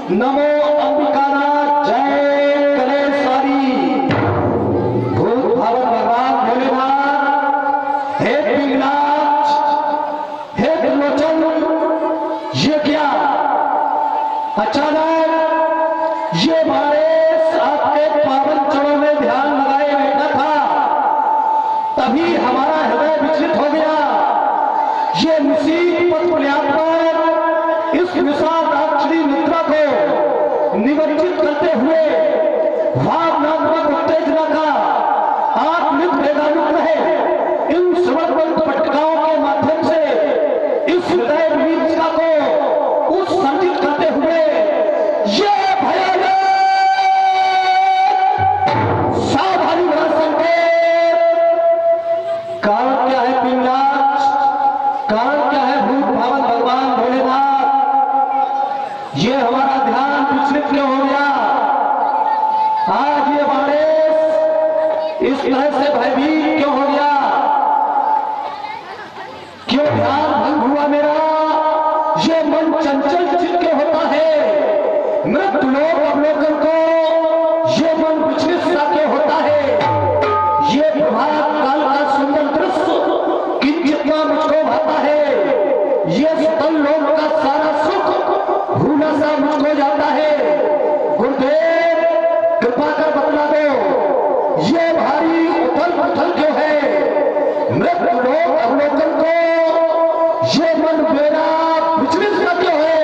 नमो अंबिकानाथ जय कलेश्वरी। भूत भावन भगवान भोलेनाथ, हे पिंगलाज, हे त्रिलोचन, ये क्या अचानक ये बारिश आपके पावन चरणों में ध्यान लगाए बैठा था, तभी हमारा हृदय विचलित हो गया। ये मुसीबत बुनियाद पर इस विशाल दाक्षिणी मुद्रा को निमज्जित करते हुए भावनात्मक उत्तेजना का आत्मिक वेगानुक रहे इन श्रवणवंत पट्टिकाओं के माध्यम से इस हृदय विविधता को उत्सर्जित करते हुए ये भयानक सावधानी भरा संकेत। कारण क्या है पिंगलाज, कारण क्या है भूत भावन भगवान भोलेनाथ, ये हमारा ध्यान विचलित क्यों हो गया? आज ये बारिश इस तरह से भयभीत क्यों हो गया? क्यों ध्यान भंग हुआ मेरा? ये मन चंचल चित्त क्यों होता है? मृत्यु लोक अवलोकन को ये मन विचलित सा क्यों होता है? ये प्रभात काल का सुंदर दृश्य कितना मुझको भाता है। ये स्थल लोक का सारा सुख भूला सा मुझको जाता है। गुरुदेव कृपा कर बतला दो, ये भारी उथल पुथल क्यों है? मृत्यु लोक अवलोकन को ये मन मेरा विचलित सा क्यों है?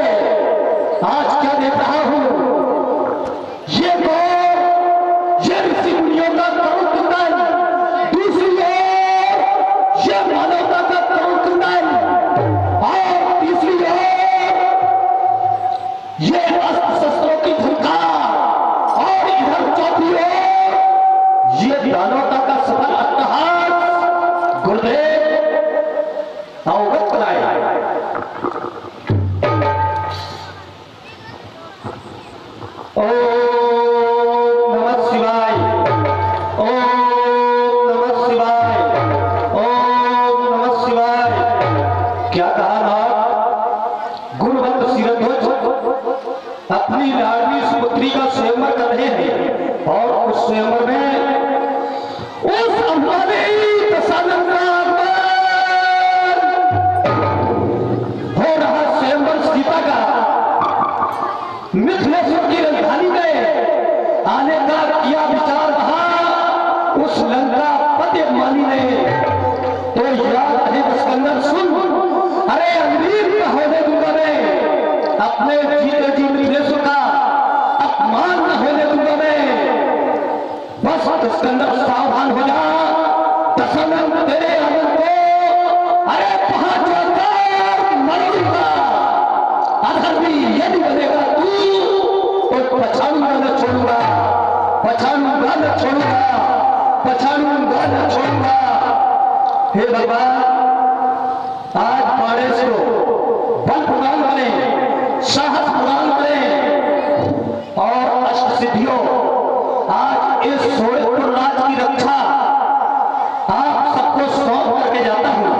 आज क्या देख रहा हूं? ये गौर, ये ऋषि मुनियों का करुण चिंतन, दूसरी ओर ये मानवता का करुण चिंतन, और तीसरी ओर ये अस्त्र शस्त्रों की झंकार, और इधर चौथी ओर ये दानवता का सफल अट्टहास। गुरुदेव अवगत कराए। ओम नमः शिवाय, ओम नमः शिवाय, ओम नमः शिवाय। क्या कहा ना? गुरुवंत शिरध्वज अपनी लाडली सुपुत्री का स्वयंवर कर रहे हैं, और उस स्वयंवर में उस अंबानी दशानन का हो रहा स्वयंवर सीता का मिथिलेश्वर की राजधानी में आने का किया विचार रहा उस लंका पति मानी ने। तो याद रहे सिकंदर सुन, अरे अमीर न होने दूंगा मैं, अपने जीते जी मिथिलेश्वर का अपमान न होने दूंगा मैं। बस सिकंदर सावधान हो जा, दशानन तेरे आनंद को अरे पहुंच जाकर मरूंगा। अधर्मी यदि बनेगा तू तो पछाड़ूंगा न छोड़ूंगा, पछाड़ूंगा न छोड़ूंगा, पछाड़ूंगा न छोड़ूंगा। हे भगवान, आज बारिश को बल प्रदान करें, साहस प्रदान करें, और अष्ट सिद्धियों आज इस सोरेपुर राज की रक्षा आप सबको सौंप करके जाता हूं,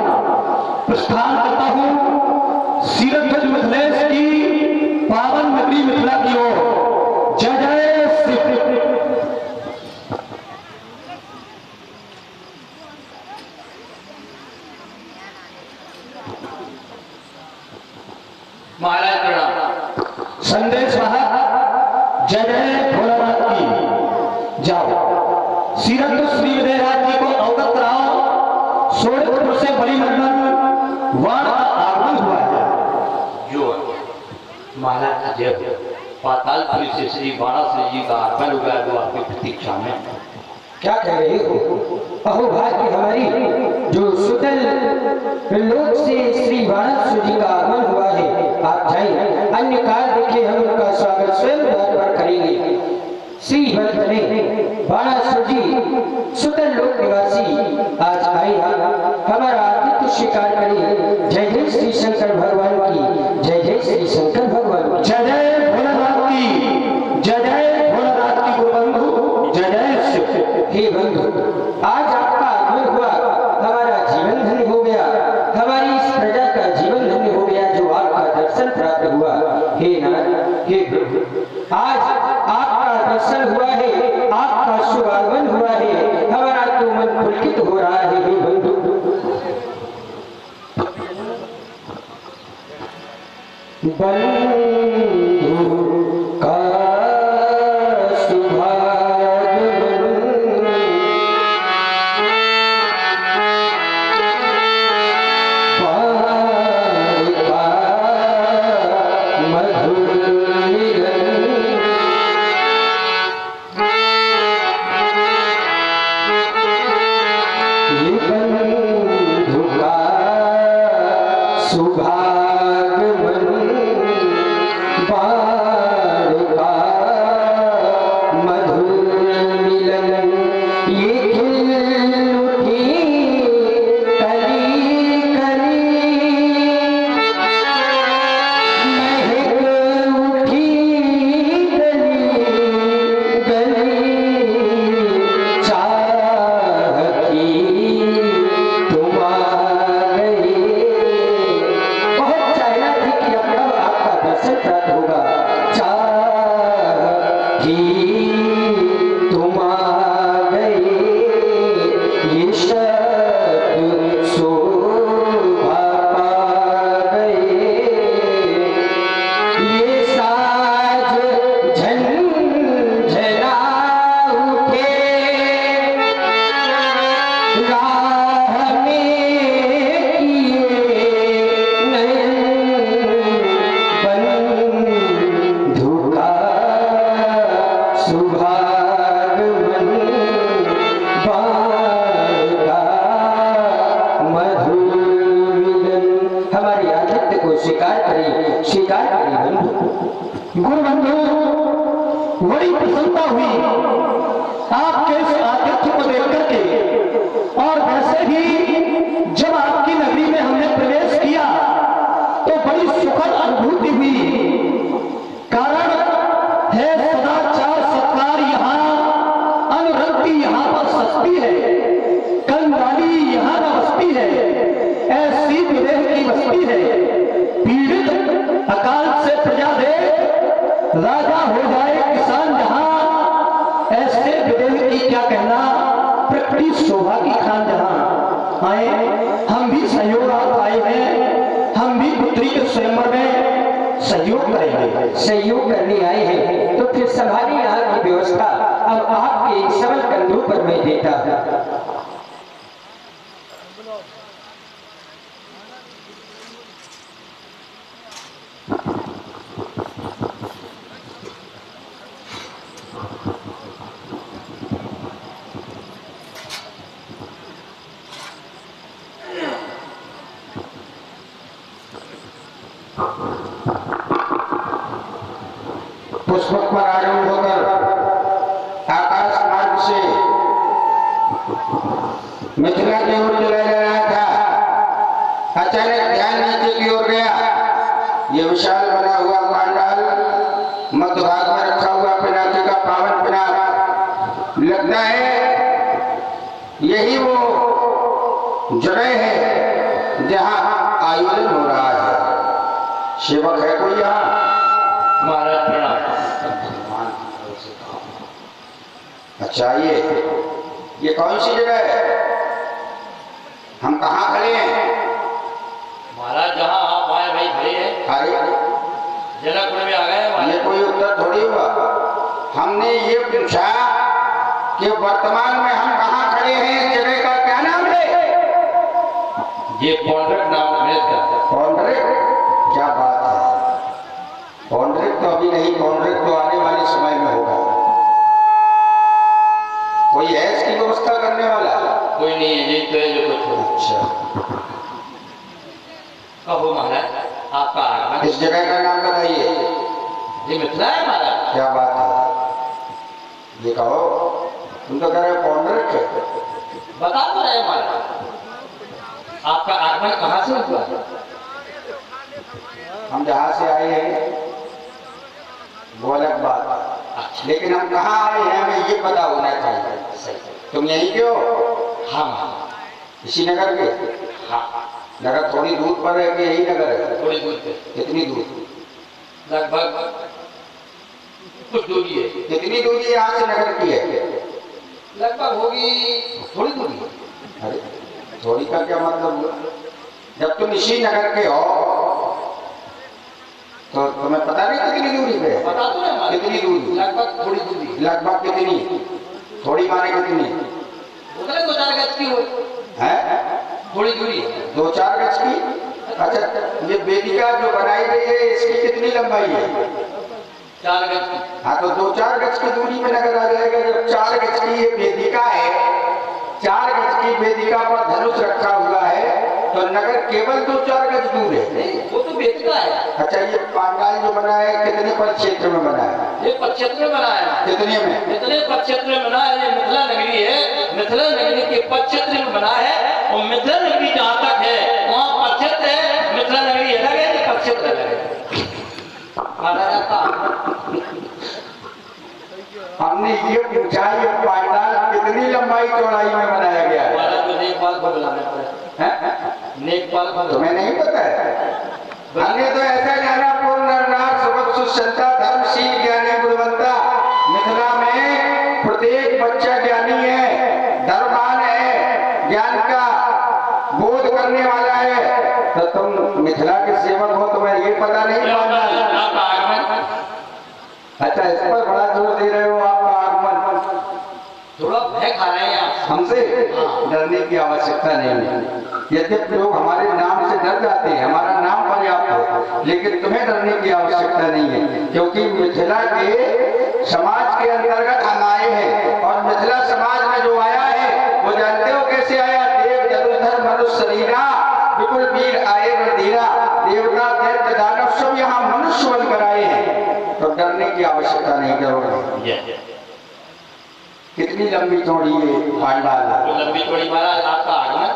प्रस्थान करता हूं शिरध्वज मिथिलेश की पावन नगरी मिथिला की ओर। जय जय श्री महाराज प्रणाम। संदेश वाहक जय जय भोलानाथ की। जाओ शिरध्वज श्री विजयराज जी को अवगत कराओ, सोरेपुर से बड़ी नंदन वाण का आगमन हुआ है। जो महाराज जय हो। पातालपुरी से श्री बाणासुर जी का आगमन हुआ है, वो आपकी प्रतीक्षा में। क्या कह रहे हो? अहो भाग्य हमारी, जो सुतल लोक से श्री बाणासुर जी का आगमन हुआ है। आप जाइए, अन्य काल देखे हम उनका स्वागत स्वयं द्वार पर करेंगे। श्री भक्त ने बाणासुर जी सुतल लोक निवासी आज आए, हमारा आतिथ्य स्वीकार करें। जय जय श्री शंकर भगवान की, जय जय श्री शंकर भगवान की, जय जय भोलानाथ की, जय जय भोलानाथ की। गुरुबंधु जय जय शिव। हे बंधु, आज आपका आगमन हुआ, हमारा जीवन धन्य हो गया, हमारी इस प्रजा का जीवन धन्य हो गया, जो आपका दर्शन प्राप्त हुआ। हे नाथ, हे प्रभु, आज आपका दर्शन हुआ है, आपका शुभागमन हुआ है, हमारा तो मन पुलकित हो रहा है। हे बंधु, बंधु का शुभागमन, पार का मधुर मिलन, ये बंधु का शुभागमन, पार का मधुर मिलन, ये खिल उठी कली कली, महक उठी गली गली, चाहती तुम आ गए। बहुत चाहना थी कि अब कब आपका दर्शन प्राप्त होगा, चाहती तुम आ गए, ये शब्द शोभा पा गए, ये साज झंझना उठे, राह में किए नयन, बंधु का शुभागमन, पार का मधुर मिलन। हमारी आतिथ्य को स्वीकार करिए, स्वीकार करिए बंधु। गुरु बंधु, बड़ी प्रसन्नता हुई आपके इस आतिथ्य को देख करके, और वैसे भी जब आपकी नगरी में हमने प्रवेश किया तो बड़ी सुखद अनुभूति हुई। कारण है सदाचार सत्कार यहाँ, अनुरक्ति यहाँ पर सस्ती है, कंगाली यहाँ न बसती है, ऐसी विदेह की बस्ती है। पीड़ित अकाल से प्रजा दे, राजा हो जाए किसान जहां, ऐसे विदेह की क्या कहना, प्रकृति शोभा की खान जहां। आए, हम भी सहयोग आप आए हैं, हम भी पुत्री के स्वयंवर में सहयोग करेंगे। सहयोग करने आए हैं तो फिर संभालिए यहाँ की व्यवस्था। अब आपके इन सबल कंधों पर मैं देता हूँ। पुष्पक पर आरूढ़ होकर आकाश मार्ग से मिथिला की ओर चला जा रहा था। अचानक ध्यान नीचे की ओर गया। ये विशाल बना हुआ पांडाल मध्य भाग में रखा हुआ पिनाकी का पावन पिनाक लगता है यही वो जगह है जहाँ आयोजन हो रहा है। सेवक है कोई यहाँ? महाराज प्रणाम। अच्छा, ये कौन सी जगह है? हम कहाँ खड़े हैं? महाराज जहाँ आप आए भाई खड़े हैं, अरे जनकपुर में आ गए। ये कोई उत्तर थोड़ी हुआ। हमने ये पूछा कि वर्तमान में हम कहाँ खड़े हैं, इस जगह का क्या नाम है? ये पौंड्रिक नाम है इसका। पौंड्रिक? क्या बात है। पौंड्रिक तो अभी नहीं, पौंड्रिक तो आने वाले समय में होगा। कोई है इसकी व्यवस्था करने वाला? कोई नहीं है, यही तो है जो कुछ हो। अच्छा, कहो महाराज आपका आगमन। इस जगह का नाम बताइए। ये मिथिला है महाराज। क्या बात है, ये कहो। तुम तो कह रहे पौंड्रिक है। बता तो रहे महाराज, आपका आगमन कहाँ से हुआ? हम जहाँ से आए हैं वो अलग बात, लेकिन हम कहाँ आए हैं हमें ये पता होना चाहिए। तुम यहीं के हो? हाँ, इसी नगर के? हाँ, नगर थोड़ी दूर पर है कि यही नगर है? थोड़ी दूर पे। कितनी दूर? लगभग कुछ दूरी है। कितनी दूरी यहाँ से नगर की है? लगभग होगी थोड़ी दूरी है। अरे थोड़ी का क्या मतलब हुआ? जब तुम इसी नगर के हो तो तुम्हें पता नहीं कितनी दूरी पे है? बता दो ना, कितनी दूरी? लगभग थोड़ी दूरी। लगभग कितनी? थोड़ी माने कितनी उतने 2-4 गज की हो है? थोड़ी दूरी है। 2-4 गज की? अच्छा, ये वेदिका जो बनाई गई है इसकी कितनी लंबाई है? 4 गज की। हाँ, तो 2-4 गज की दूरी में नगर आ जाएगा। जब 4 गज की ये वेदिका है, 4 गज की वेदिका पर धनुष रखा हुआ है, तो नगर केवल 2-4 गज दूर है। नहीं, वो तो वेदिका है। अच्छा, ये पांडाल जो बना है कितने परिक्षेत्र में बना है? ये परिक्षेत्र में बना है। कितने में? इतने परिक्षेत्र में बना है। ये मिथिला नगरी है, मिथिला नगरी के परिक्षेत्र में बना है। और मिथिला नगरी जहाँ तक है वहाँ परिक्षेत्र है, मिथिला नगरी अलग है, तो परिक्षेत्र अलग है। महाराजा का हमने ये पूछा, ये पांडाल कितनी लंबाई चौड़ाई में बनाया गया है? महाराज को नेकपाल को बुलाना पड़े। नेकपाल को तुम्हें नहीं पता है? हमने तो ऐसा जाना, पूर्ण नरनाथ सुबह सुसंता धर्मशील ज्ञानी गुणवंता। मिथिला में प्रत्येक बच्चा ज्ञानी है, धर्मवान है, ज्ञान का बोध करने वाला है। तो तुम मिथिला के सेवक हो, तुम्हें ये पता नहीं? अच्छा, इस पर बड़ा जोर दे रहे हो। आपका आगमन थोड़ा भय खा रहे हैं आप हमसे? डरने की आवश्यकता नहीं है। यद्यपि लोग हमारे नाम से डर जाते हैं, हमारा नाम पर्याप्त है, लेकिन तुम्हें डरने की आवश्यकता नहीं है, क्योंकि मिथिला के समाज के अंतर्गत हम आए हैं। और मिथिला समाज में जो आया है वो जानते हो कैसे आया? देव जलुधर मनुष्य शरीरा, विपुल वीर आए रणधीरा, देवता दैत्य दानव सब यहाँ मनुष्य बनकर आए हैं। तो डरने की आवश्यकता नहीं करोगे। कितनी लंबी चौड़ी ये पांडाल है? लंबी चौड़ी। महाराज आपका आगमन,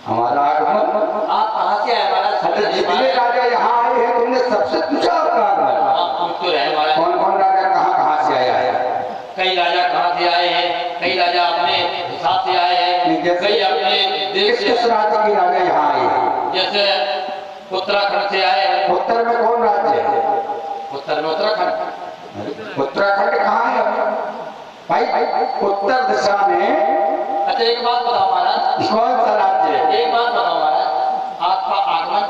हमारा आगमन, आप कहाँ से आए महाराज? जितने राजा यहाँ आए हैं तुमने सबसे पूछा आपका आगमन? आप पूछ तो रहे महाराज। कौन कौन राजा कहाँ से आया है? कई राजा कहाँ से आए हैं, कई राजा अपने हिसाब से आए हैं, कई अपने देश किस किस राज्य के राजा यहाँ आए हैं? जैसे उत्तराखंड से आए हैं। उत्तर में कौन राज्य है? उत्तर में उत्तराखंड। उत्तराखंड कहाँ है भाई? उत्तर दिशा में अच्छा एक बात बताओ महाराज, कौन सा राज्य है? एक बात बताओ महाराज, आपका आगमन,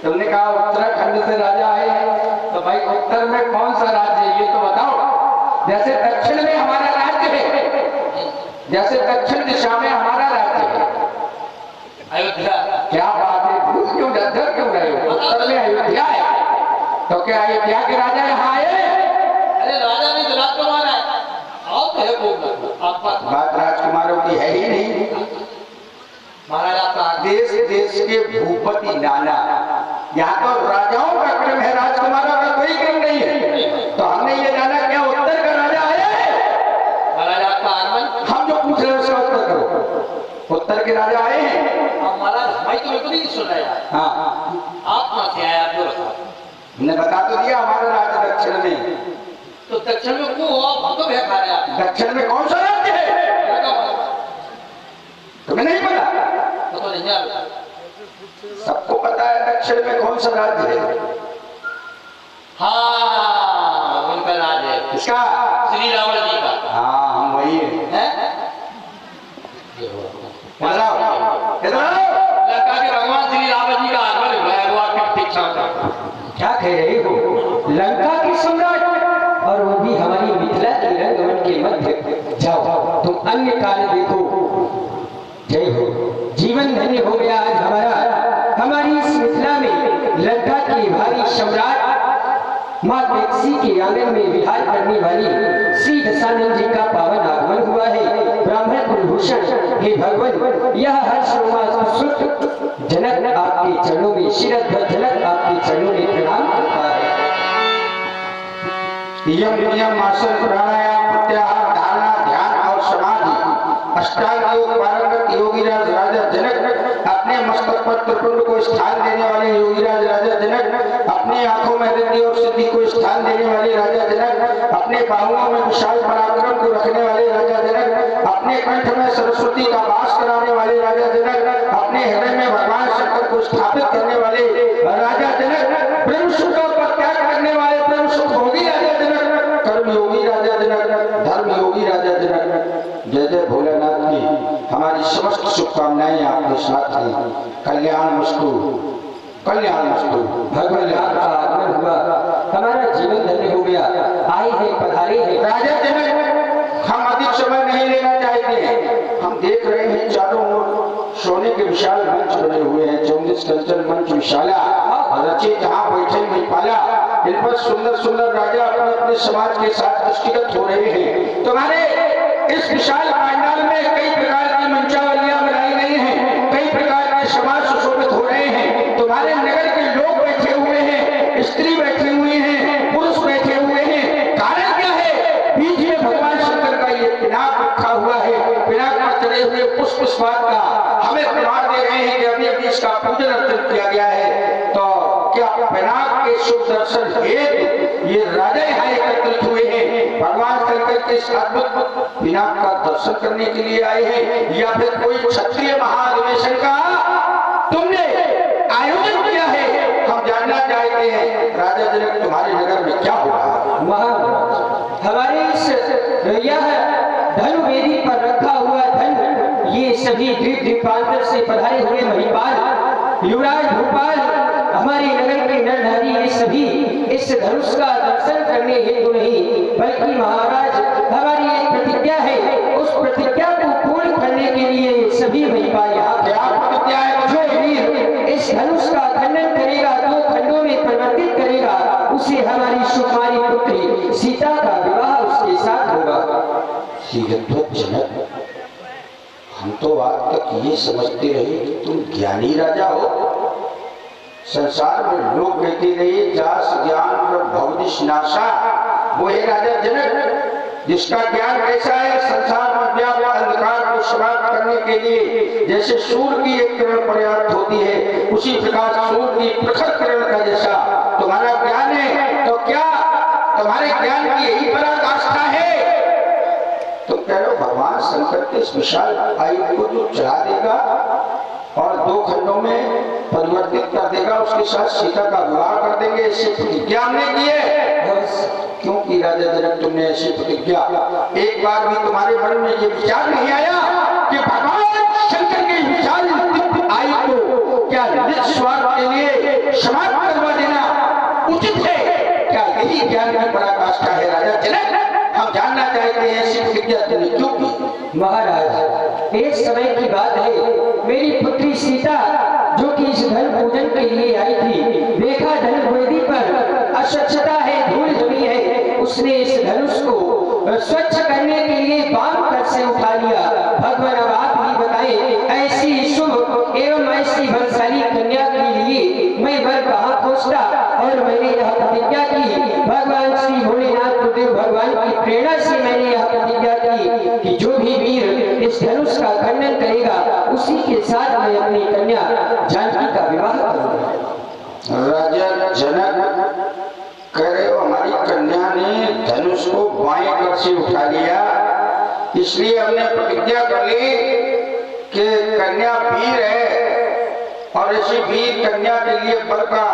तुमने कहा उत्तराखंड से राजा आए हैं, तो भाई उत्तर में कौन सा राज्य है ये तो बताओ। जैसे दक्षिण में हमारा राज्य है, जैसे दक्षिण दिशा में हमारा राज्य है। अयोध्या। क्या बात है, भूल क्यों डर क्यों रहे हो? उत्तर में अयोध्या है, तो क्या अयोध्या के राजा यहाँ आए? अरे राजा नहीं तो राजकुमार है। आप है बोलना आपका बात राजकुमारों की है ही नहीं। महाराज आपका देश देश के भूपति नाना, यहाँ तो राजाओं का क्रम है, राजकुमारों का कोई क्रम नहीं है। तो हमने ये जाना क्या उत्तर का राजा आए? महाराज आपका आगमन, हम जो पूछ रहे हैं उसका उत्तर करो। उत्तर के राजा आए हैं? अब महाराज भाई तो बिल्कुल नहीं सुन रहे हैं। हाँ, आप कहाँ से आए? आप जो बताओ। हमने बता तो दिया हमारा राज्य दक्षिण में। तो दक्षिण में क्यों हो आप? हम तो भय खा रहे हैं आप। दक्षिण में कौन सा राज्य है? तुम्हें नहीं पता? तो नहीं आता। सबको पता है दक्षिण में कौन सा राज्य है। हाँ उनका राज है। किसका? श्री रावण जी का। हाँ, हम वही है। इधर आओ, इधर आओ। लंका के भगवान श्री रावण जी का आगमन हुआ है, वो आपकी प्रतीक्षा था। क्या कह रहे हो? लंका की सम्राट, और वो भी हमारी मिथिला के रंगमंच के मध्य। जाओ तुम अन्य कार्य देखो। जय हो, जीवन धन्य हो गया आज हमारा। हमारी इस मिथिला में लंका की भारी सम्राट माँ टैक्सी के आंगन में विहार करने वाली श्री दशानंद जी का पावन आगमन हुआ है। ब्राह्मण कुलभूषण हे भगवान, यह हर्ष रोमांच सुख जनक आपके चरणों में शिरध्वज जनक आपके चरणों में प्रणाम करता है। यम नियम आसन प्राणायाम प्रत्याहार धारणा ध्यान और समाधि अष्टांग योग पारंगत योगीराज राजा जनक अपने मस्तक पर त्रिपुंड को स्थान देने वाले योगीराज राजा जनक, अपने आंखों में रिद्धि और सिद्धि को स्थान देने वाले राजा जनक, अपने बाहुओं में विशाल पराक्रम को रखने वाले राजा जनक, अपने कंठ में सरस्वती का वास कराने वाले राजा जनक, अपने हृदय में भगवान शंकर को स्थापित करने वाले राजा जनक, ब्रह्म शुक्र पर त्याग करने वाले हमारी समस्त शुभकामनाएं आपके साथ हैं। कल्याण मस्तु, कल्याण मस्तु। भगवान आपका आगमन हुआ, हमारा जीवन धन्य हो गया। आए हैं, पधारे हैं। राजा जनक, हम अधिक समय नहीं लेना चाहते हैं। हम देख रहे हैं चारों ओर सोने के विशाल मंच बने हुए हैं। 24 कंचन मंच विशाला रचे, जहाँ बैठे महिपाला, इन पर सुंदर सुंदर राजा अपने अपने समाज के साथ दृष्टिगत हो रहे हैं। तुम्हारे इस विशाल पंडाल में कई प्रकार की मंचावलियां बनाई गई हैं, कई प्रकार के समाज सुशोभित हो रहे हैं। तुम्हारे नगर के लोग बैठे हुए हैं, स्त्री बैठी हुई हैं, पुरुष बैठे हुए हैं। कारण क्या है? बीच में भगवान शंकर का ये पिनाक रखा हुआ है, पिनाक पर चढ़े हुए पुष्प पुष्पाद का हमें प्रमाण दे रहे हैं कि अभी अभी इसका पूजन अर्चन किया गया है। तो क्या पिनाक के शुभ दर्शन हेतु ये राजा यहाँ एकत्रित हुए हैं, भगवान शंकर के इस अद्भुत पिनाक का दर्शन करने के लिए आए हैं, या फिर कोई क्षत्रिय महाधिवेशन का तुमने आयोजन किया है? हम जानना चाहते हैं राजा जनक, तुम्हारे नगर में क्या हो रहा है? महाराज, हमारे इस यह धन वेदी पर रखा हुआ धन, ये सभी द्वीप द्वीपांतर से पधारे हुए महिपाल, युवराज भोपाल, हमारे नगर के नर नारी, ये सभी इस धनुष का दर्शन करने हेतु नहीं, बल्कि महाराज हमारी एक प्रतिज्ञा है, उस प्रतिज्ञा को पूर्ण करने के लिए सभी महिपाल यहाँ क्या प्रतिज्ञा है? जो वीर इस धनुष का खंडन करेगा, 2 खंडों में परिवर्तित करेगा, उसे हमारी सुकुमारी पुत्री सीता का विवाह उसके साथ होगा। जनक, हम तो आज तक ये समझते रहे कि तुम ज्ञानी राजा हो। संसार में लोग कहते रहे जास ज्ञान भवदिश नाशा, वो है राजा जनक जिसका ज्ञान कैसा है? संसार में व्याप्त अंधकार को समाप्त करने के लिए जैसे सूर्य की एक किरण पर्याप्त होती है, उसी प्रकार सूर्य की प्रखर किरण का जैसा तुम्हारा ज्ञान है। तो क्या तुम्हारे ज्ञान की यही पराकाष्ठा है? तुम कह रहे हो भगवान शंकर के इस विशाल आयु को जो चढ़ा देगा और 2 खंडों में परिवर्तित कर देगा, उसके साथ सीता का विवाह कर देंगे, ऐसी प्रतिज्ञा हमने की है। क्योंकि राजा जनक तुमने ऐसी प्रतिज्ञा, एक बार भी तुम्हारे मन में ये विचार नहीं आया कि भगवान शंकर के विशाल आयु को क्या निस्वार्थ के लिए समाप्त करवा देना उचित है? क्या यही ज्ञान की पराकाष्ठा है राजा जनक? हम जानना चाहते हैं ऐसी प्रतिज्ञा तुमने क्यों की? महाराज, एक समय की बात है, मेरी पुत्री सीता जो कि इस धन पूजन के लिए आई थी, देखा धन वेदी पर अस्वच्छता है, धूल जमी है, उसने इस धनुष को स्वच्छ करने के लिए बाम कर से उठा लिया। भगवान अब आप ही बताएं, ऐसी शुभ एवं ऐसी बलशाली कन्या के लिए मैं वर कहाँ खोजता? और मैंने यह प्रतिज्ञा की, भगवान श्री भोलेनाथ गुरुदेव भगवान की प्रेरणा से मैंने यह प्रतिज्ञा की कि जो भी वीर इस धनुष का खंडन करेगा, उसी के साथ मैं अपनी कन्या जानकी का विवाह करूंगा। राजा जनक कह रहे हो हमारी कन्या ने धनुष को बाएं कर से उठा लिया, इसलिए हमने प्रतिज्ञा कर ली कि कन्या वीर है और ऐसी वीर कन्या के लिए वर का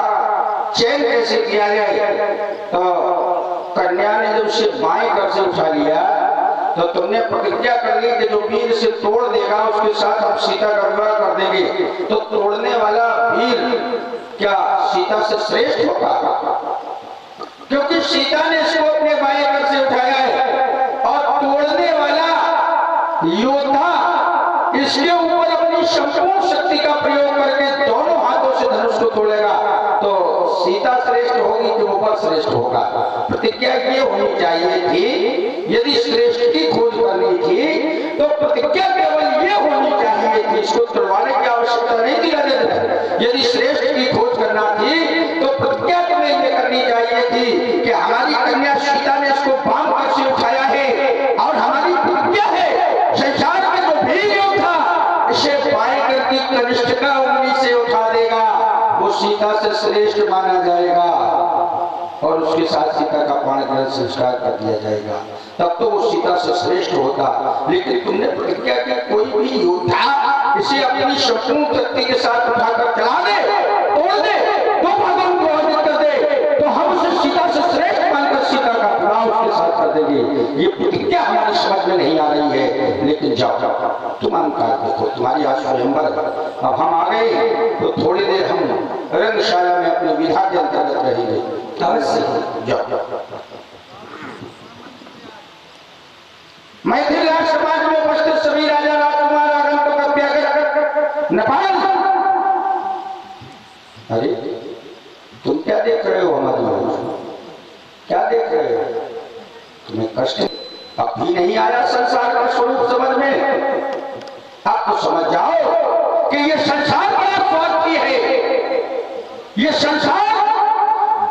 चयन कैसे किया जाए। तो कन्या ने जब उसे बाएं कर से उठा लिया तो तुमने प्रतिज्ञा कर ली कि जो वीर से तोड़ देगा उसके साथ हम सीता का विवाह कर देंगे। तो तोड़ने वाला वीर क्या सीता से श्रेष्ठ होगा? क्योंकि सीता ने इसको अपने बाएं कर से उठाया है और तोड़ने वाला योद्धा इसके ऊपर अपनी संपूर्ण शक्ति का प्रयोग करके दोनों हाथों से धनुष को तोड़ेगा। तो सीता श्रेष्ठ होगी कि वो वर श्रेष्ठ होगा? प्रतिज्ञा ये होनी चाहिए थी, यदि श्रेष्ठ की खोज करनी थी तो प्रतिज्ञा केवल ये होनी चाहिए थी, इसको तोड़वाने की आवश्यकता नहीं थी राजा जनक। यदि श्रेष्ठ की खोज करना थी तो प्रतिज्ञा तुम्हें ये करनी चाहिए थी कि हमारी कन्या सीता ने इसको बाम कर से उठाया है और हमारी प्रतिज्ञा है संसार में जो भी योद्धा इसे बाएं कर की कनिष्ठिका उंगली से उठा देगा वो सीता से श्रेष्ठ माना जाएगा और उसके साथ सीता का पाणिग्रहण संस्कार कर दिया जाएगा, तब तो वो सीता से श्रेष्ठ होता। लेकिन तुमने प्रतिज्ञा की कोई भी योद्धा इसे अपनी संपूर्ण शक्ति के साथ उठाकर चला दे, तोड़ दे, तो भगवान को अर्जित कर दे, तो हम उसे सीता से श्रेष्ठ मानकर सीता का विवाह उसके साथ कर देंगे। ये प्रतिज्ञा हमारी समझ में नहीं आ रही है, लेकिन लेकिन जाओ तुम अंकार देखो, तुम्हारी आज स्वयंवर है। अब हम आ गए तो थोड़ी देर हम रंगशाला में अपने विधा के अंतर्गत रहेंगे। अवश्य जाओ। मैथिल राज समाज में उपस्थित सभी राजा राजकुमार आगंतुक अभ्यागत नेपाल। अरे तुम क्या देख रहे हो हमारी ओर? क्या देख रहे हो? तुम्हें कष्ट अब भी नहीं आया संसार का स्वरूप समझ में? अब तो समझ जाओ कि ये संसार बड़ा स्वार्थी है। ये संसार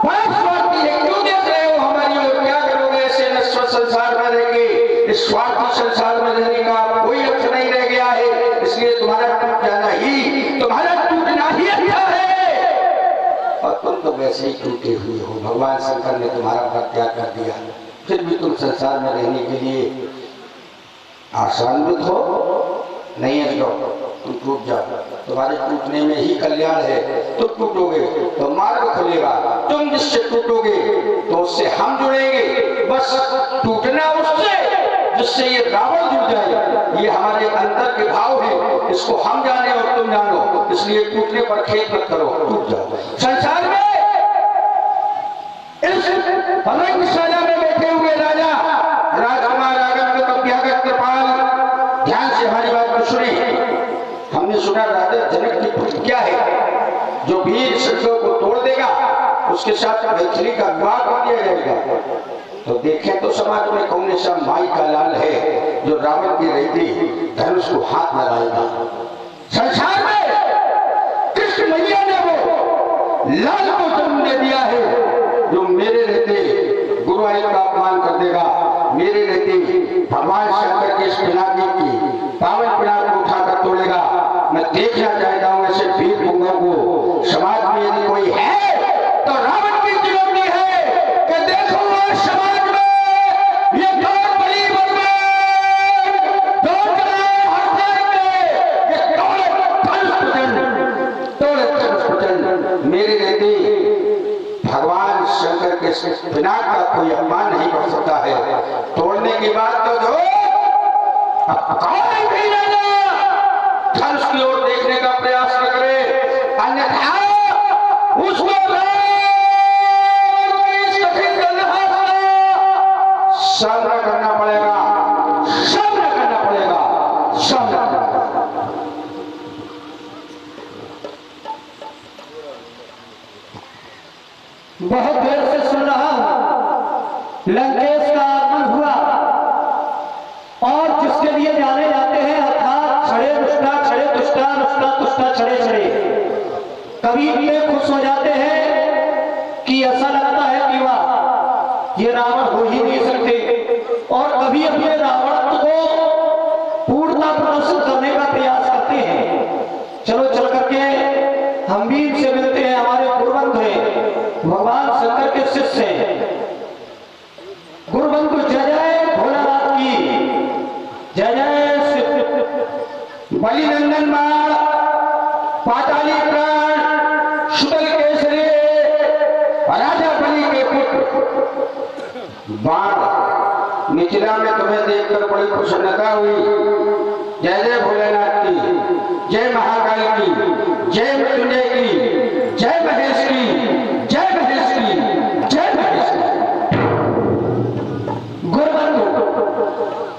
बड़ा स्वार्थी है। क्यों देख रहे हो हमारी ओर? क्या करोगे ऐसे नश्वर संसार में रह के? इस स्वार्थी संसार में रहने का कोई अर्थ नहीं रह गया है। इसलिए तुम्हारा टूट जाना ही, तुम्हारा टूटना ही अच्छा है। और तुम तो वैसे ही टूटे हुए हो। भगवान शंकर ने तुम्हारा परित्याग कर दिया, फिर भी तुम संसार में रहने के लिए आशान्वित हो? नहीं है, तुम टूट जाओ। तुम्हारे टूटने में ही कल्याण है। तुम टूटोगे तो मार्ग खुलेगा। तुम जिससे टूटोगे तो उससे हम जुड़ेंगे। बस टूटना उससे जिससे ये रावण जुड़ जाए। ये हमारे अंतर के भाव है, इसको हम जाने और तुम जानो। इसलिए टूटने पर खेद मत करो, टूट जाओ। संसार में इस रंगशाला में बैठे हुए राजा राजकुमार आगंतुक अभ्यागत कृपाल, ध्यान से हमारी बात को सुने। हमने सुना राजा जनक की प्रतिज्ञा है, जो वीर शत्रुओं को तोड़ देगा उसके साथ मैथिली का विवाह कर दिया जाएगा। तो देखें तो समाज में कौन सा माई का लाल है जो रावण की रहती धनुष को हाथ लगाएगा? संसार में कृष्ण मैया ने वो लाल को जन्म दे दिया है जो मेरे रहते गुरु आयु का अपमान कर देगा। मेरे रहते भगवान शंकर के इस पिनाकी की पावन पिनाक को उठाकर तोड़ेगा। मैं देखना चाहता हूं ऐसे वीर पुंगों को समाज में यदि कोई है तो रावण की चुनौती है कि देखो आज समाज में ये कौन बड़ी बर्बाद दौड़ चलाए हर जाएंगे। ये तोड़े धनुष प्रचंड मेरे रहते भगवान शंकर के पिनाक का कोई अपमान नहीं कर सकता है। तोड़ने के बाद तो जो कौन भी धनुष की ओर देखने का प्रयास न करे, अन्यथा उसको सामना करना पड़ेगा, सामना करना पड़ेगा, सामना करना पड़ेगा। बहुत देर से सुन रहा हूं लंकेश का आगमन हुआ और जिसके लिए जाने जाते हैं अर्थात छड़े दुष्टा छड़े दुष्टा दुष्टा दुष्टा छड़े छड़े, कभी इतने खुश हो जाते हैं कि ऐसा लगता है कि वाह ये रावण हो ही नहीं सकते, और कभी अपने रावणत्व को पूर्णता प्रदर्शित करने का प्रयास करते हैं। चलो चल करके हम भी इनसे मिलते हैं। हमारे गुरुबंधु हैं, भगवान शंकर के शिष्य हैं। गुरुबंधु जय जय भोलानाथ की जय जय शिव। बलि नंदन बाण पाताली प्राण शुतल केसरी राजा बलि के पुत्र बाण। मिथिला में तुम्हें देखकर बड़ी प्रसन्नता हुई। जय जय भोलेनाथ की, जय महाकाल की, जय मृत्युंजय की, जय महेश की, जय महेश की, जय महेश की। गुरुबंधु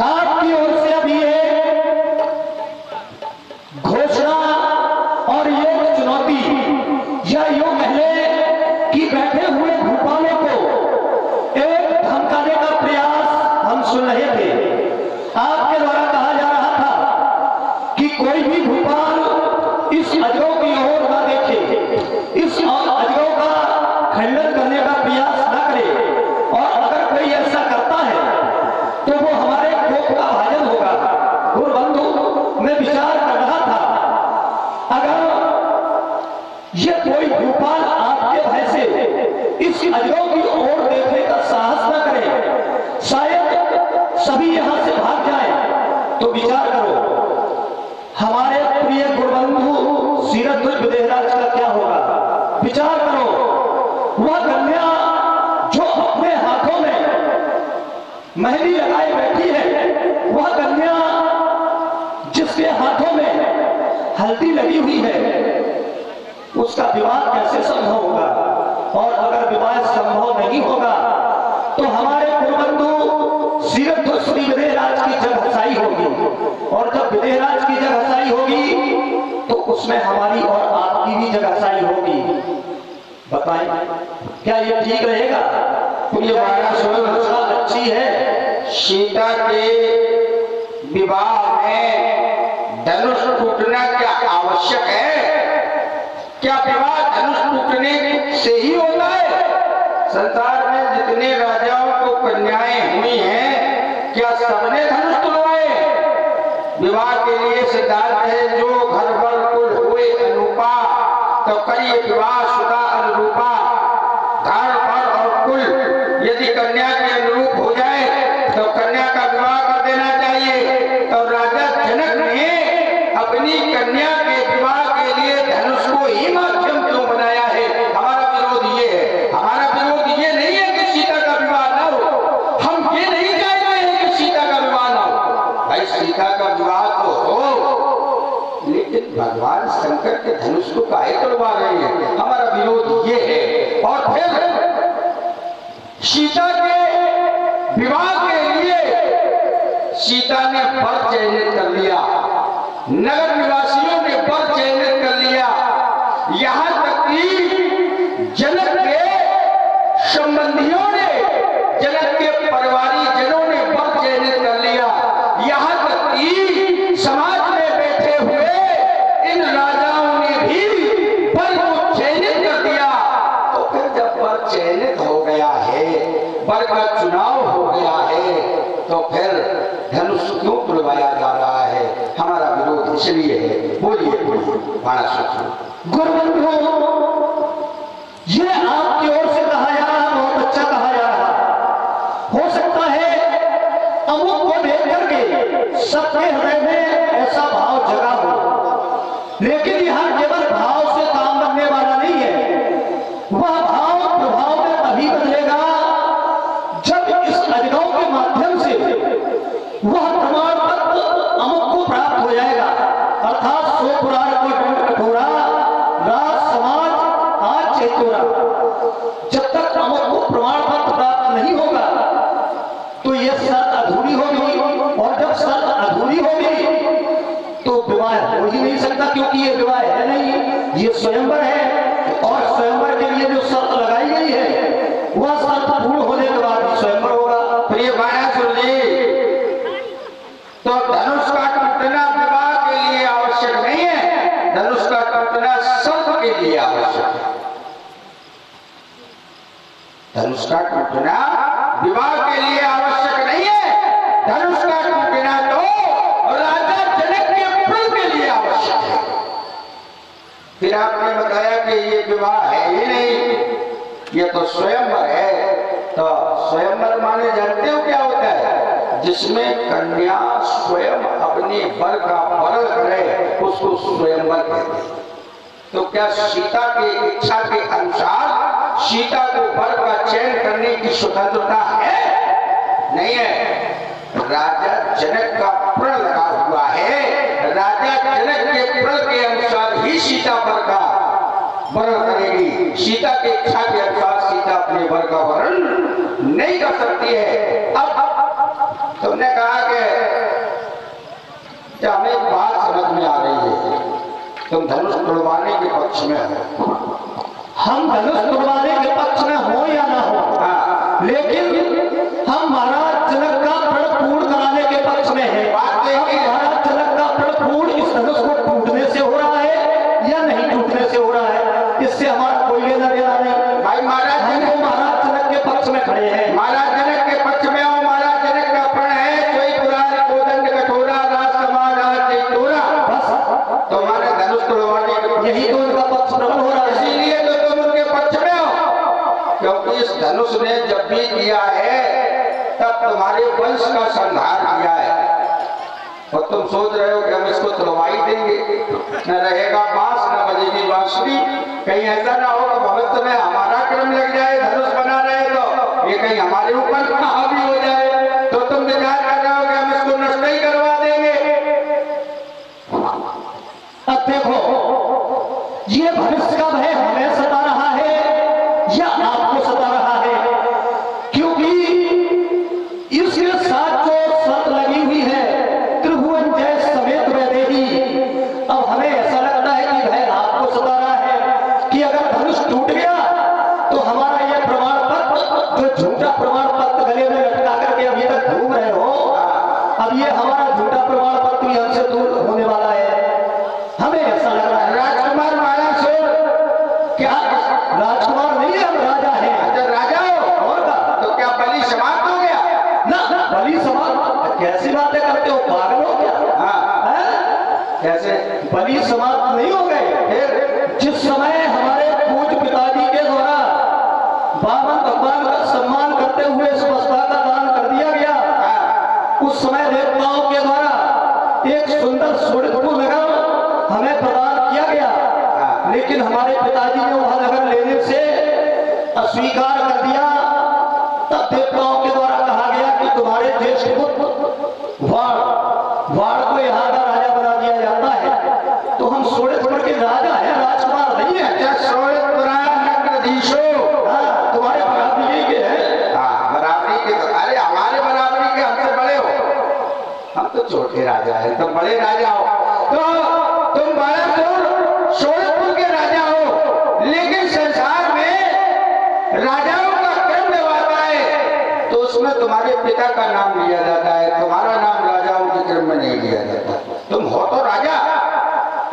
आपकी ओर से अभी एक घोषणा और एक चुनौती, या यूं कह ले कि बैठे हुए भूपालों को एक धमकाने का प्रयास हम सुन रहे थे। आपके द्वारा कहा जा रहा था कि कोई भी भूपाल इस अजगरों की ओर न देखे, इस अजगरों का खंडन करने का प्रयास न करे, और अगर कोई ऐसा करता है तो वो हमारे कोप का भाजन होगा। गुरुबंधु मैं विचार कर रहा था, अगर ये कोई भूपाल आपके भय से इस अजगरों की ओर देखने का साहस न करे, शायद सभी यहां से भाग जाएं, तो विचार करो हमारे प्रिय गुरुबंधु सीरत विदेहराज का क्या होगा। विचार करो वह कन्या जो अपने हाथों में मेहंदी लगाए बैठी है, वह कन्या हल्दी लगी हुई है, उसका विवाह कैसे संभव होगा? और अगर विवाह संभव नहीं होगा तो हमारे कुलबंधु सिर्फ तो श्री विदेहराज की जग हसाई होगी, और जब विदेहराज की जग हसाई होगी तो उसमें हमारी और आपकी भी जग हसाई होगी। बताएं क्या ये ठीक रहेगा? तो ये बात अच्छी है। सीता के विवाह में धनुष टूटना क्या आवश्यक है? क्या विवाह धनुष टूटने से ही होता है? संसार में जितने राजाओं को कन्याएं हुई हैं, क्या सबने धनुष तुड़वाए? विवाह के लिए सिद्धांत है, जो घर वर कुल हुए अनुपा, तो करिए विवाह शुदा अनुरूपा। घर पर और कुल यदि कन्या के अनुरूप हो जाए तो कन्या का विवाह कर देना चाहिए। तो राजा जनक ने अपनी कन्या के विवाह के लिए धनुष को ही माध्यम क्यों बनाया है? हमारा विरोध ये है। हमारा विरोध ये नहीं है कि सीता का विवाह ना हो, हम ये नहीं चाहते हैं कि सीता का विवाह ना हो। भाई सीता का विवाह तो हो, लेकिन भगवान शंकर के धनुष को काहे तोड़वा रहे हैं? हमारा विरोध ये है। और फिर सीता के विवाह के लिए सीता ने वर चयनित कर लिया, नगर निवासियों ने वर चयनित कर लिया, यहां तक कि जनक के संबंधियों ने, जनक के परिवारी जनों ने वर चयनित कर लिया, यहां तक कि समाज में बैठे हुए इन राजाओं ने भी वर को चयनित कर दिया। तो फिर जब वर चयनित हो गया है, वर का चुनाव हो गया है, तो फिर धनुष क्यों तुड़वाया जा रहा है? हमारा विरोध इसलिए है। बोलिए गुरुबंधु, ये आपकी ओर से कहा जा रहा, बहुत अच्छा कहा जा रहा। हो सकता है अमुक को देख करके सबके हृदय में ऐसा भाव जगा हो, लेकिन यहां केवल भाव से काम बनने वाला नहीं है। वह भाव प्रभाव में तभी बदलेगा जब इस अजगव के माध्यम से वह प्रमाण पत्र अमुक को प्राप्त हो जाएगा। अर्थात सो पुराण को दंड कठोरा, राज समाज आज चेतोरा। जब तक अमुक को प्रमाण पत्र प्राप्त नहीं होगा तो यह शर्त अधूरी होगी, और जब शर्त अधूरी होगी तो विवाह हो ही नहीं सकता, क्योंकि ये विवाह है नहीं, ये स्वयंवर है। और स्वयंवर के लिए जो शर्त लगाई गई है वह शर्त पूर्ण होने के बाद ही स्वयंवर होगा। प्रिय बाणासुर जी, तो धनुष का टूटना विवाह के लिए आवश्यक नहीं है, धनुष का टूटना सर्प के लिए आवश्यक है। धनुष का टूटना विवाह के लिए आवश्यक नहीं है, धनुष का टूटना तो राजा जनक के प्रण के लिए आवश्यक है। फिर आपने बताया कि ये विवाह है ही नहीं, ये तो स्वयंवर है। तो स्वयंवर माने जानते हो क्या होता है? जिसमें कन्या स्वयं अपने वर का वरण करे, उसको स्वयंवर कहते हैं। तो क्या सीता की इच्छा के अनुसार सीता को वर का चयन करने की स्वतंत्रता है? नहीं है। राजा जनक का प्रण लगा हुआ है, राजा जनक के प्रण के अनुसार ही सीता वर का वरण करेगी। सीता की इच्छा के अनुसार सीता अपने वर का वरण नहीं कर सकती है। अब तुमने कहा कि हमें एक बात समझ में आ रही है, तुम धनुष तुड़वाने के पक्ष में हो। हम धनुष तुड़वाने के पक्ष में हो या ना हो, लेकिन हम महाराज जनक का प्रण पूर्ण कराने के पक्ष में है। महाराज जनक का प्रण पूर्ण इस धनुष को टूटने से हो रहा है या नहीं टूटने से हो रहा है, इससे हमारा कोई लेना देना नहीं। भाई महाराज हम महाराज जनक के पक्ष में खड़े हैं। महाराज जनक के पक्ष में हो। महाराज जनक का प्रण है, कोई पुराण को दंड कठोरा, राज समाज आज चेतोरा। बस तो हमारे धनुष तुड़वाने के यही तो उनका पक्ष प्रबल हो रहा है। इसीलिए तो तुम उनके पक्ष में हो, क्योंकि इस धनुष ने जब भी किया है तब तुम्हारे वंश का संहार किया है। और तुम सोच रहे हो कि हम इसको तुड़वाई देंगे, न रहेगा बांस न बजेगी बांसुरी। कहीं ऐसा ना हो कि भविष्य में हमारा क्रम लग जाए, धनुष बना रहे तो ये कहीं हमारे ऊपर हावी हो जाए। तो तुम विचार कर रहे हो कि हम इसको नष्ट नहीं करवा देंगे। अब देखो कैसी बातें करते हो, पागल हो क्या? हाँ हैं? कैसे? बलि समाप्त नहीं हो गए? फिर जिस समय हमारे पूज्य पिताजी के द्वारा बामन भगवान का सम्मान करते हुए इस वस्ता का दान कर दिया गया, उस समय देवताओं के द्वारा एक सुंदर शोणितपुर नगर हमें प्रदान किया गया, लेकिन हमारे पिताजी ने वह नगर लेने से अस्वीकार कर दिया। तब देवताओं के द्वारा कहा गया कि तुम्हारे ज्येष्ठ पुत्र वाण को यहाँ का राजा बना दिया जाता है। तो हम शोणितपुर के राजा हैं, राजकुमार नहीं है। क्या नगराधीशो? हाँ, तुम्हारे बराबरी के हैं। हाँ, बराबरी के। अरे हमारे बराबरी के हमसे बड़े हो, हम तो छोटे राजा हैं, तुम बड़े राजा हो। तो तुम शोणितपुर के राजा हो, लेकिन संसार में राजाओं का क्रम जब आता है तो उसमें तुम्हारे पिता का नाम लिया जाता है, तुम्हारा नाम राजाओं के क्रम में नहीं लिया जाता। तुम हो तो राजा,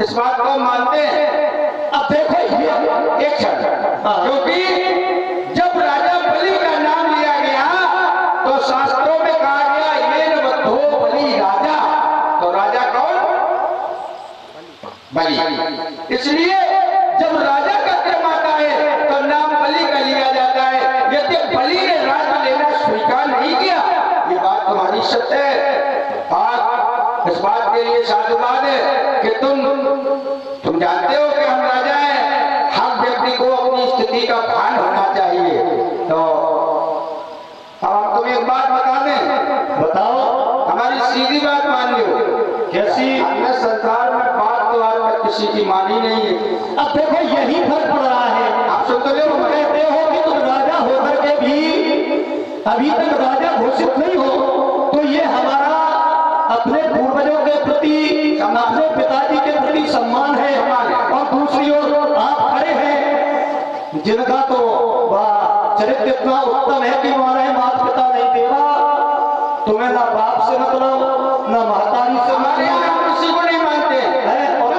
इस बात को मानते हैं। अब देखो ये एक क्षण, क्योंकि जब राजा बलि का नाम लिया गया तो शास्त्रों में कहा गया ये न बद्धो बलि राजा। तो राजा कौन? बलि। इसलिए जब राजा का क्रम आता है तो नाम बलि का लिया जाता है। यदि बलि ने राज्य लेना स्वीकार नहीं किया, ये बात तुम्हारी सत्य है। आज इस बात के लिए साधुवाद है कि तुम जानते हो कि हम राजा हैं। हर व्यक्ति को अपनी स्थिति का भान होना चाहिए। तो अब हम तुम्हें एक बात बता दें, बताओ, हमारी सीधी बात मान लो। कैसी? हमने संसार में बात तो आज तक किसी की मानी नहीं है। अब देखो यही फर्क पड़ रहा है। आप सुन तो लो, तुम कहते हो कि तुम राजा होकर के भी अभी तक राजा घोषित नहीं हो, तो ये हमारा अपने पूर्वजों के प्रति, अपने पिताजी के प्रति सम्मान है। और दूसरी ओर आप खड़े हैं जिनका तो चरित्र इतना उत्तम है कि हमारे माता पिता नहीं देवा, तुम्हें ना बाप से मतलब ना महतारी से हमारे यहाँ हम किसी को नहीं मानते है, और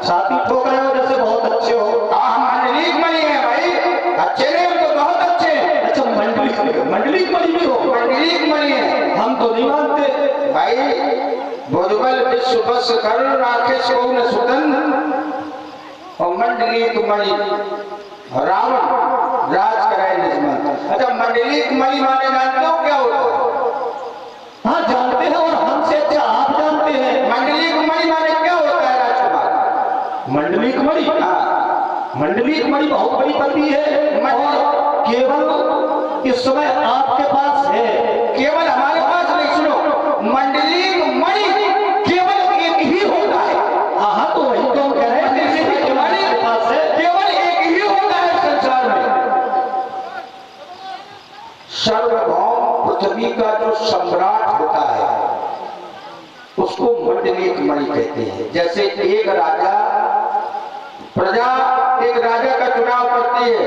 छाती ठोक रहे हो जैसे बहुत अच्छे हो। हम मंडलीक मणि है भाई, अच्छे नहीं, हम तो बहुत अच्छे हैं। अच्छा, मंडलिक मणि भी हो? मंडलीक मणि है, हम तो नहीं मानते भाई। भुजबल विश्व बस कर राकेश को न सुतन, और मंडलीक मणि रावण राज कराए निजमन। अच्छा, मंडलीक मणि माने जानते हो क्या होता है? हाँ, जानते हैं, और हमसे अच्छा आप जानते हैं। मंडलीक मणि माने क्या होता है राजकुमार? मंडलिक मणि? हाँ, मंडलिक मणि बहुत बड़ी पति है, और केवल इस समय आपके पास है। केवल हमारे पास नहीं, सुनो, मंडलीक मणि केवल एक ही होता है। हाँ, तो वही तो हम कह रहे हैं, मंडलिक मणि के पास है। केवल एक ही होता है संसार में। सार्वभौम पृथ्वी का जो सम्राट होता है उसको मंडलीक मणि कहते हैं। जैसे एक राजा, प्रजा एक राजा का चुनाव करती है,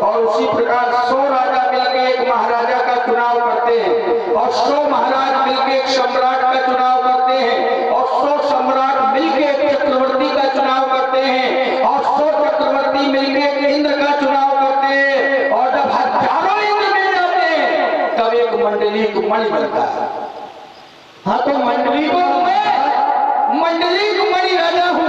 और उसी प्रकार 100 राजा मिलकर एक महाराजा का चुनाव करते हैं, और 100 महाराज मिलकर एक सम्राट का चुनाव करते हैं, और 100 सम्राट मिलकर एक चक्रवर्ती का चुनाव करते हैं, और 100 चक्रवर्ती मिलकर एक इंद्र का चुनाव करते हैं, और जब हजारों इंद्र मिल जाते हैं तब एक मंडलीक मणि बनता है। हाँ, तो मंडलिक मणि राजा हूं।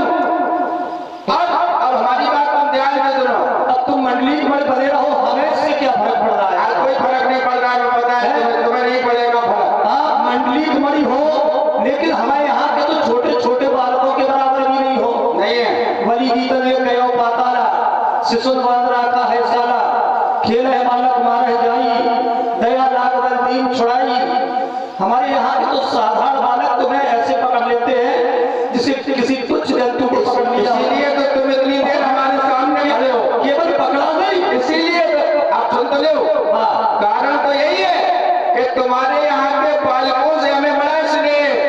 अब हमारी बात तुम ध्यान में सुनो। अब तुम मंडलिक मणि बने रहो, हमें इससे क्या फर्क पड़ रहा है? आज कोई फर्क नहीं पड़ रहा है, पता है तुम्हें नहीं पड़ेगा फर्क। आप मंडलिक मणि हो, लेकिन हमारे यहाँ के तो छोटे छोटे बालकों के बराबर भी नहीं हो। नहीं है। बलि जीतन ये कहो पाताला, शिशुन बांध रखा है साला, खेल है बालक मारे जाई, दया लागल दीन छुड़ाई। हमारे यहाँ के तो साधारण बालक तुम्हें ऐसे पकड़ लेते हैं जिसे किसी तुच्छ जंतु को पकड़ लिया। इसीलिए तो तुम इतनी देर हमारे सामने खड़े हो। केवल पकड़ा नहीं, इसीलिए तो आप सुन तो लो। हाँ, कारण तो यही है कि तुम्हारे यहाँ के बालकों से हमें बड़ा स्नेह है।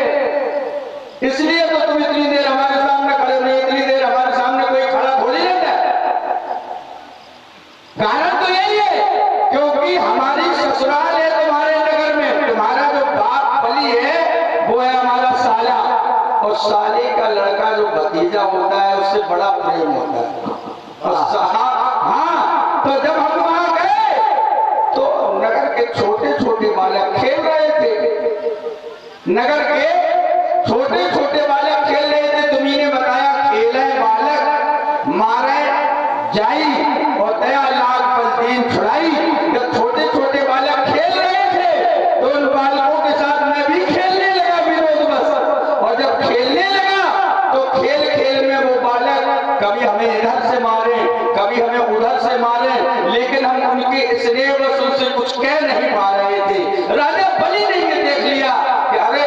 इसलिए तो तुम इतनी देर हमारे सामने खड़े नहीं, इतनी देर हमारे सामने कोई खड़ा थोड़ी रहता है। कारण तो यही है क्योंकि हमारी ससुराल है तुम्हारे नगर में। तुम्हारा जो बाप बलि है वो है हमारा साला, और साले का लड़का जो भतीजा होता है उससे बड़ा प्रेम होता है। हाँ, तो जब हम वहां गए तो नगर के छोटे छोटे बालक खेल रहे थे। नगर के छोटे छोटे बालक खेल रहे थे। तुम्ही ने बताया खेले बालक मारे जाई और दया लाग पर दीन छुड़ाई। जब छोटे छोटे बालक खेल रहे थे तो उन बालकों के साथ मैं भी खेलने लगा विनोदवश। और जब खेलने लगा तो खेल खेल में वो बालक कभी हमें इधर से मारे कभी हमें उधर से मारे, लेकिन हम उनके स्नेह बस उनसे कुछ कह नहीं पा रहे थे। राजा बलि ने ये देख लिया कि अरे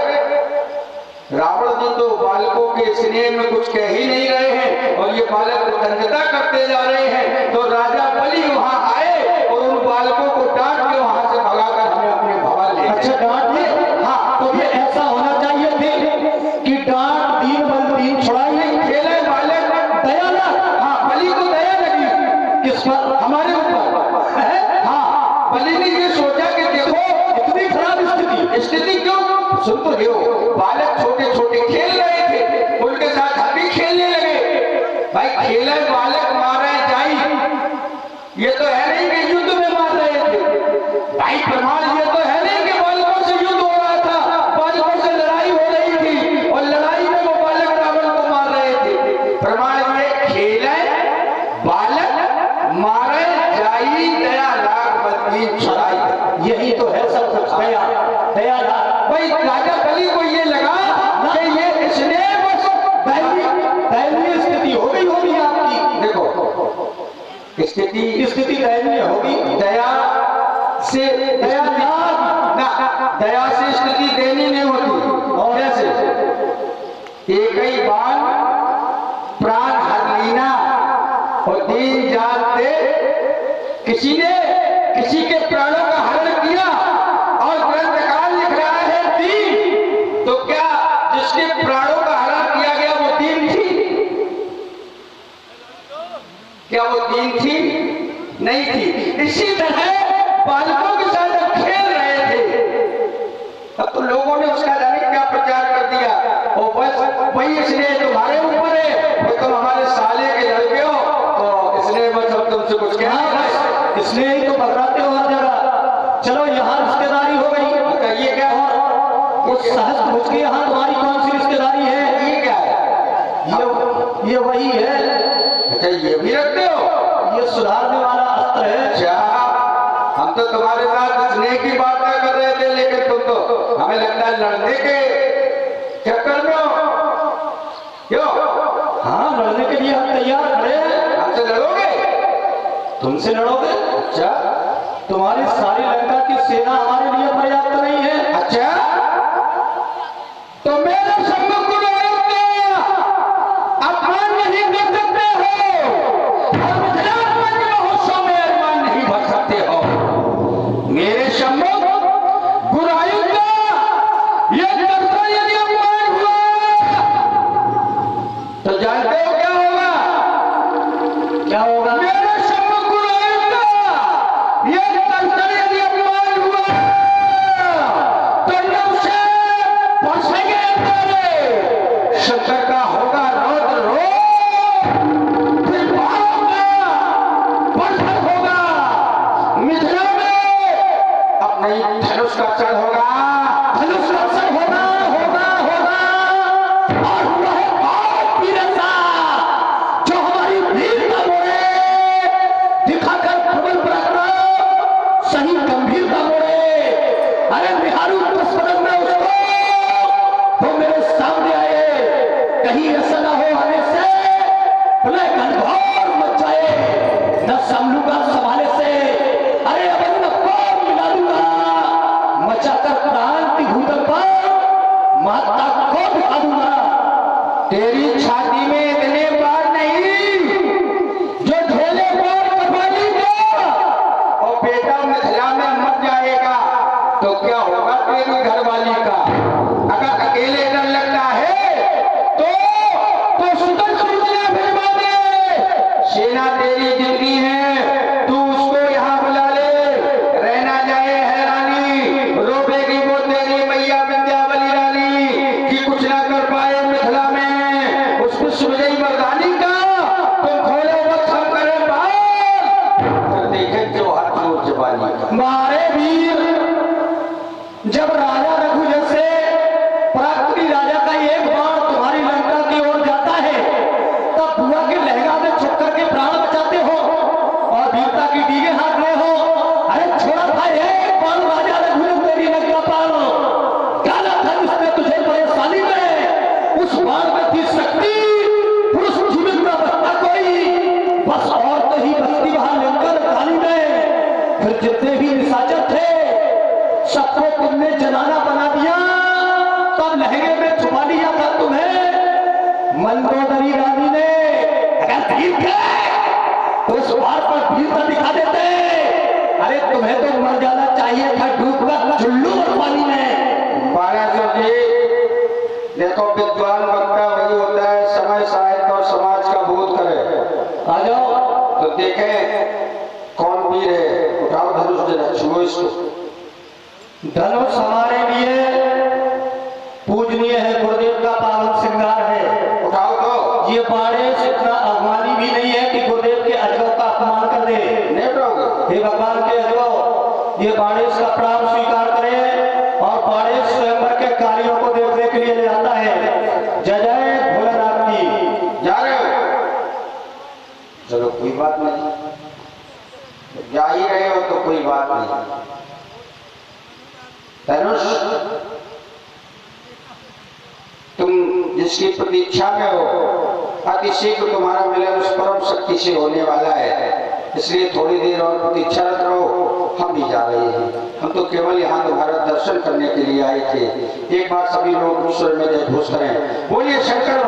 रावण जी तो बालकों के स्नेह में कुछ कह ही नहीं रहे हैं और ये बालक उद्दंडता करते जा रहे हैं। तो राजा बलि वहां आए और उन बालकों को डांट के वहां से भगाकर हमें अपने भवन ले गए। अच्छा डांट दिए? हाँ, तो ये ऐसा होना चाहिए थे कि डांट दीन बल दीन छुड़ाई। खेले बालक दया ना, हाँ, बलि को दया लगी किस पर? हमारे ऊपर है। हाँ, बलि ने ये सोचा कि देखो इतनी खराब स्थिति क्यों सुन तो रहे हो। बालक छोटे छोटे खेल रहे थे, उनके साथ हम भी खेलने लगे। भाई खेले बालक मारे जाई, ये तो है नहीं कि युद्ध में मार रहे थे। भाई प्रमाण ये तो है नहीं कि बालकों से युद्ध हो रहा था, बालकों से लड़ाई हो रही थी और लड़ाई में वो बालक रावण को मार रहे थे। प्रमाण ये खेले बालक मारे जाई दया लाग बदली छुड़ाई। यही तो है सब कुछ। दया दया ना। भाई राजा बलि को ये लगा कि ये स्नेह बस दयनीय स्थिति हो गई होगी आपकी। देखो स्थिति दयनीय होगी। दया से दया ना, दया से स्थिति देनी नहीं होती। और ऐसे एक ही बाण प्राण हर लीना और दीन जान दे। किसी ने किसी के प्राणों का हरण किया और ग्रंथकार लिख रहा है दीन, तो क्या जिसके प्राणों का हरण किया गया वो दीन थी? क्या वो दीन थी? नहीं थी। इसी तरह बालकों के साथ जब खेल रहे थे तब तो लोगों ने उसका जाने क्या प्रचार कर दिया। और बस वही इसलिए तुम्हारे ऊपर है कि तुम हमारे साले के लड़के हो, तो इसलिए बस हम तुमसे कुछ कह नहीं रहे। इसलिए ही तो बर्राते हो हर जगह। चलो यहाँ रिश्तेदारी हो गई। अच्छा ये क्या है? उस सहस्त्रभुज के यहाँ तुम्हारी कौन सी रिश्तेदारी है? ये क्या है? ये वही है। अच्छा ये भी रखते हो? ये सुधारने वाला अस्त्र है। अच्छा हम तो तुम्हारे साथ स्नेह की बात कर रहे थे, लेकिन तुम तो हमें लगता है लड़ने के चक्कर में हो। क्यों? हाँ, लड़ने के लिए हम तैयार खड़े हैं। हमसे लड़ोगे? तुमसे लड़ोगे? अच्छा तुम्हारी सारी लंका की सेना हमारे लिए पर्याप्त नहीं है। अच्छा तो मेरे सम्मुख को अपमान नहीं कर सकते हो और मिथिलात्मा के महोत्सव में अपमान नहीं भर सकते हो। मेरे सम्मुख बुराई का यह करता यदि अपमान हुआ तो जानते हो क्या होगा? क्या होगा? मेरे सम्मुख बुराई का यह करता यदि अपमान हुआ तो नव से फंसेंगे अंदर। शंकर का होगा रौद्र रोग, फिर भाव का पत्थर होगा। मिथिला में अब नहीं धनुष का क्षण होगा। धनुष का क्षण होगा होगा होगा। और वह कौन वीरता जो हमारी वीरता मोड़े, दिखाकर प्रबल पराक्रम सही गंभीरता मोड़े। अरे बिहारू पुष्पदन में उसको वो मेरे सामने आए, कहीं ऐसा ना हो हमें से भले घनघोर मच जाए न संभलूंगा संभाले से। अरे अब मैं कौन मिला दूंगा मचाकर क्रांति भूतल पर माता को दिखा दूंगा। तेरी छाती में इतने बार नहीं जो झेले बार कपाली का। और बेटा मिथिला में मत जाएगा तो क्या होगा तेरी घरवाली का? अगर अकेले डर लगता है तो सुतन सूचना भिजवा दे। सेना तेरी जितनी है तू उसको यहाँ बुला ले। रहना जाए हैरानी, रोपेगी वो तेरी मैया विंध्यावली रानी कि कुछ ना कर पाए मिथिला में उस विश्वविजयी मर्दानी का। तुम खोलो मत हम करें बात, देखे जो हर जोर जवानी का। मारे वीर जब राजा रघु जैसे सबको तुमने जनाना बना दिया, तब लहंगे में छुपा लिया था तुम्हें मंदोदरी रानी ने। अगर ठीक है तो उस बार पर वीरता दिखा देते। अरे तुम्हें तो मर जाना चाहिए था डूबकर चुल्लू और पानी में। बाणासुर जी, देखो विद्वान वक्ता वही होता है समय साहित्य और समाज का बोध करे। आ जाओ तो देखें कौन वीर है। उठाओ धनुष, जरा छुओ इसको। धनुष हमारे लिए पूजनीय है, गुरुदेव का पावन श्रृंगार है। उठाओ तो। ये बाड़ेश इतना अभिमानी भी नहीं है कि गुरुदेव के अजगों का अपमान कर दे। नहीं उठाओगे? हे भगवान के अजगो, ये बाड़ेश का प्रणाम स्वीकार करे और बाड़ेश स्वयंवर के कार्यों को देखने के लिए ले आता है। जय जय भोलेनाथ की। जा रहे हो? चलो कोई बात नहीं, जा ही रहे हो तो कोई बात नहीं। धनुष, तुम जिसकी प्रतीक्षा में हो, अति शीघ्र तुम्हारा मिलन उस परम शक्ति से होने वाला है। इसलिए थोड़ी देर और प्रतीक्षारत रहो। हम भी जा रहे हैं। हम तो केवल यहाँ तुम्हारा दर्शन करने के लिए आए थे। एक बार सभी लोग ईश्वर में जय घोष करें। बोलिए शंकर